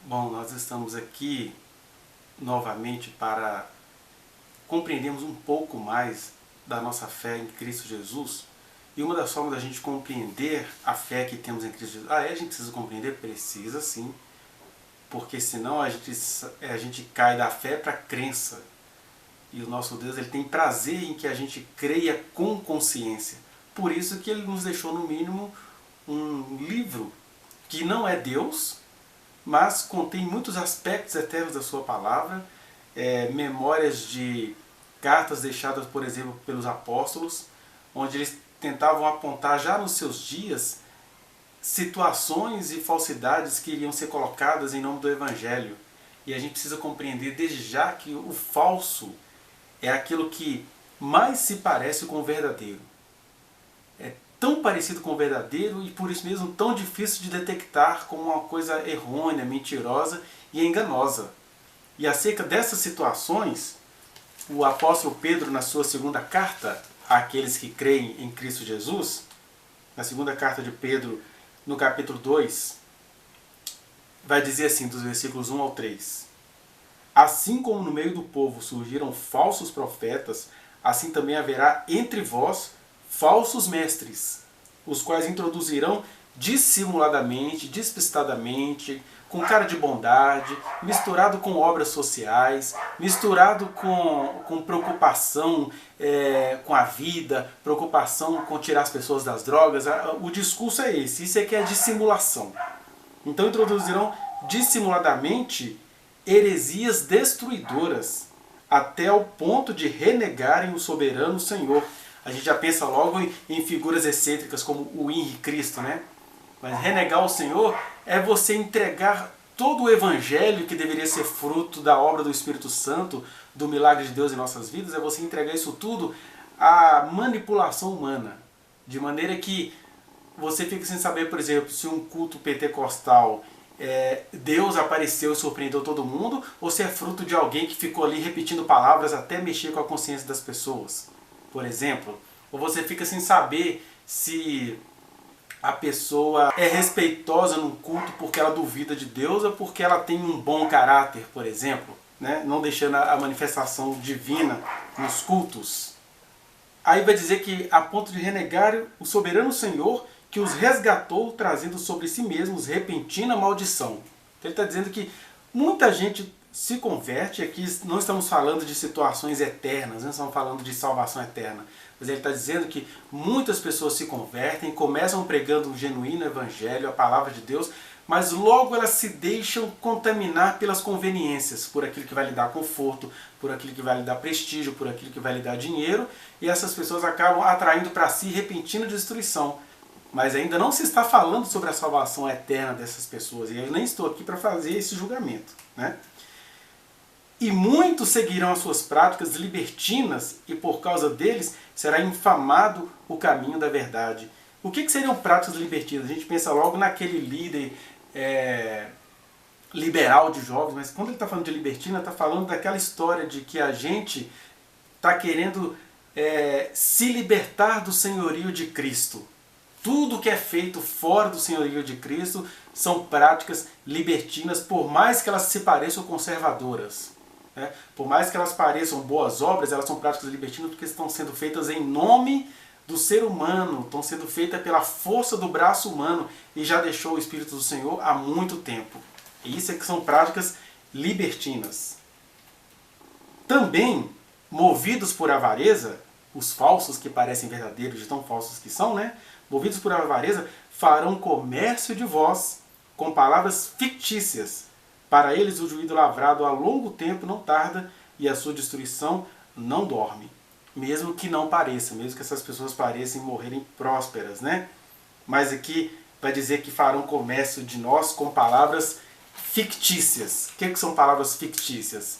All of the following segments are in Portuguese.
Bom, nós estamos aqui novamente para compreendermos um pouco mais da nossa fé em Cristo Jesus. E uma das formas da gente compreender a fé que temos em Cristo Jesus... a gente precisa compreender? Precisa sim, porque senão a gente cai da fé para a crença. E o nosso Deus, ele tem prazer em que a gente creia com consciência. Por isso que ele nos deixou, no mínimo, um livro que não é Deus, mas contém muitos aspectos eternos da sua palavra, memórias de cartas deixadas, por exemplo, pelos apóstolos, onde eles tentavam apontar já nos seus dias situações e falsidades que iriam ser colocadas em nome do Evangelho. E a gente precisa compreender desde já que o falso é aquilo que mais se parece com o verdadeiro. É tão parecido com o verdadeiro e por isso mesmo tão difícil de detectar como uma coisa errônea, mentirosa e enganosa. E acerca dessas situações, o apóstolo Pedro, na sua segunda carta àqueles que creem em Cristo Jesus, na segunda carta de Pedro, no capítulo 2, vai dizer assim, dos versículos 1 ao 3. Assim como no meio do povo surgiram falsos profetas, assim também haverá entre vós falsos mestres, os quais introduzirão dissimuladamente, despistadamente, com cara de bondade, misturado com obras sociais, misturado com preocupação com a vida, preocupação com tirar as pessoas das drogas. O discurso é esse, isso aqui é dissimulação. Então introduzirão dissimuladamente heresias destruidoras, até o ponto de renegarem o soberano Senhor. A gente já pensa logo em figuras excêntricas como o Henri Cristo, né? Mas renegar o Senhor é você entregar todo o Evangelho que deveria ser fruto da obra do Espírito Santo, do milagre de Deus em nossas vidas, é você entregar isso tudo à manipulação humana. De maneira que você fica sem saber, por exemplo, se um culto pentecostal Deus apareceu e surpreendeu todo mundo, ou se é fruto de alguém que ficou ali repetindo palavras até mexer com a consciência das pessoas, por exemplo. Ou você fica sem saber se a pessoa é respeitosa no culto porque ela duvida de Deus ou porque ela tem um bom caráter, por exemplo, né? Não deixando a manifestação divina nos cultos. Aí vai dizer que a ponto de renegar o soberano Senhor que os resgatou, trazendo sobre si mesmos repentina maldição. Então ele está dizendo que muita gente se converte, aqui não estamos falando de situações eternas, não estamos falando de salvação eterna, mas ele está dizendo que muitas pessoas se convertem, começam pregando um genuíno evangelho, a palavra de Deus, mas logo elas se deixam contaminar pelas conveniências, por aquilo que vai lhe dar conforto, por aquilo que vai lhe dar prestígio, por aquilo que vai lhe dar dinheiro, e essas pessoas acabam atraindo para si repentina destruição. Mas ainda não se está falando sobre a salvação eterna dessas pessoas, e eu nem estou aqui para fazer esse julgamento, né? E muitos seguirão as suas práticas libertinas, e por causa deles será infamado o caminho da verdade. O que seriam práticas libertinas? A gente pensa logo naquele líder liberal de jovens, mas quando ele está falando de libertina, está falando daquela história de que a gente está querendo se libertar do senhorio de Cristo. Tudo que é feito fora do senhorio de Cristo são práticas libertinas, por mais que elas se pareçam conservadoras. Né? Por mais que elas pareçam boas obras, elas são práticas libertinas porque estão sendo feitas em nome do ser humano, estão sendo feitas pela força do braço humano e já deixou o Espírito do Senhor há muito tempo. E isso é que são práticas libertinas. Também, movidos por avareza, os falsos que parecem verdadeiros de tão falsos que são, né? Movidos por avareza, farão comércio de vós com palavras fictícias. Para eles o juízo lavrado a longo tempo não tarda e a sua destruição não dorme. Mesmo que não pareça, mesmo que essas pessoas pareçam morrerem prósperas, né? Mas aqui vai dizer que farão comércio de nós com palavras fictícias. O que são palavras fictícias?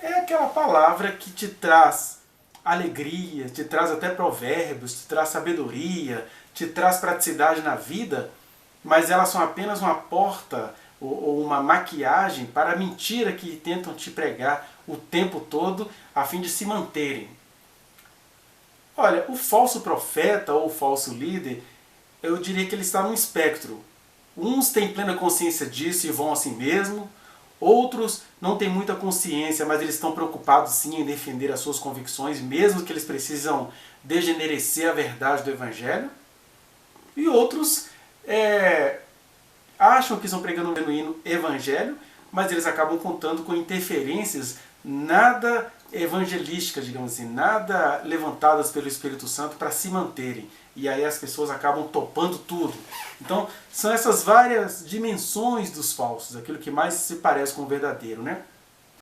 É aquela palavra que te traz alegria, te traz até provérbios, te traz sabedoria, te traz praticidade na vida, mas elas são apenas uma porta ou uma maquiagem para a mentira que tentam te pregar o tempo todo a fim de se manterem. Olha, o falso profeta ou o falso líder, eu diria que ele está num espectro. Uns têm plena consciência disso e vão assim mesmo. Outros não têm muita consciência, mas eles estão preocupados sim em defender as suas convicções, mesmo que eles precisam degenerecer a verdade do Evangelho. E outros acham que estão pregando um genuíno Evangelho, mas eles acabam contando com interferências nada evangelísticas, digamos assim, nada levantadas pelo Espírito Santo para se manterem. E aí as pessoas acabam topando tudo. Então, são essas várias dimensões dos falsos, aquilo que mais se parece com o verdadeiro, né?